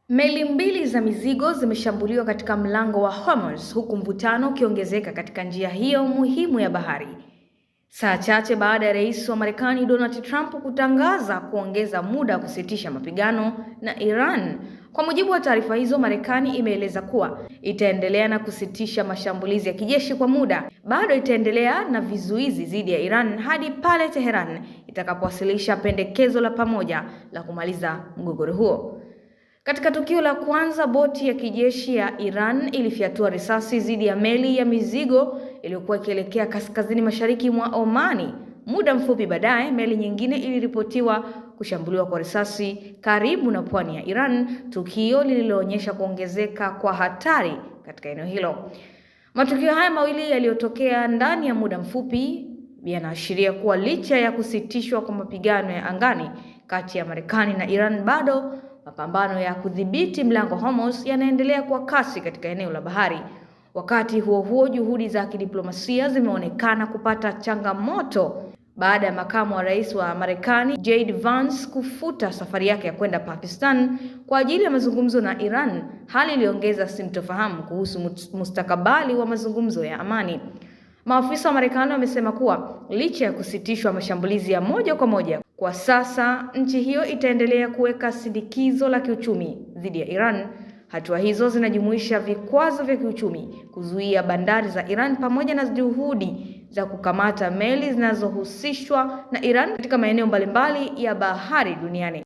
Meli mbili za mizigo zimeshambuliwa katika mlango wa Hormuz huku mvutano ukiongezeka katika njia hiyo muhimu ya bahari. Saa chache baada ya Rais wa Marekani Donald Trump kutangaza kuongeza muda wa kusitisha mapigano na Iran. Kwa mujibu wa taarifa hizo, Marekani imeeleza kuwa itaendelea na kusitisha mashambulizi ya kijeshi kwa muda. Bado itaendelea na vizuizi dhidi ya Iran hadi pale Tehran itakapowasilisha pendekezo la pamoja la kumaliza mgogoro huo. Katika tukio la kwanza, boti ya kijeshi ya Iran ilifyatua risasi dhidi ya meli ya mizigo iliyokuwa ikielekea kaskazini mashariki mwa Omani. Muda mfupi baadaye, meli nyingine iliripotiwa kushambuliwa kwa risasi karibu na pwani ya Iran, tukio lililoonyesha kuongezeka kwa hatari katika eneo hilo. Matukio haya mawili yaliyotokea ndani ya muda mfupi yanaashiria kuwa licha ya kusitishwa kwa mapigano ya angani kati ya Marekani na Iran, bado mapambano ya kudhibiti mlango Hormuz yanaendelea kwa kasi katika eneo la bahari. Wakati huo huo, juhudi za kidiplomasia zimeonekana kupata changamoto baada ya makamu wa rais wa Marekani JD Vance kufuta safari yake ya kwenda Pakistan kwa ajili ya mazungumzo na Iran, hali iliongeza sintofahamu kuhusu mustakabali wa mazungumzo ya amani. Maafisa wa Marekani wamesema kuwa licha ya kusitishwa mashambulizi ya moja kwa moja, kwa sasa nchi hiyo itaendelea kuweka sindikizo la kiuchumi dhidi ya Iran. Hatua hizo zinajumuisha vikwazo vya kiuchumi, kuzuia bandari za Iran pamoja na juhudi za kukamata meli zinazohusishwa na Iran katika maeneo mbalimbali ya bahari duniani.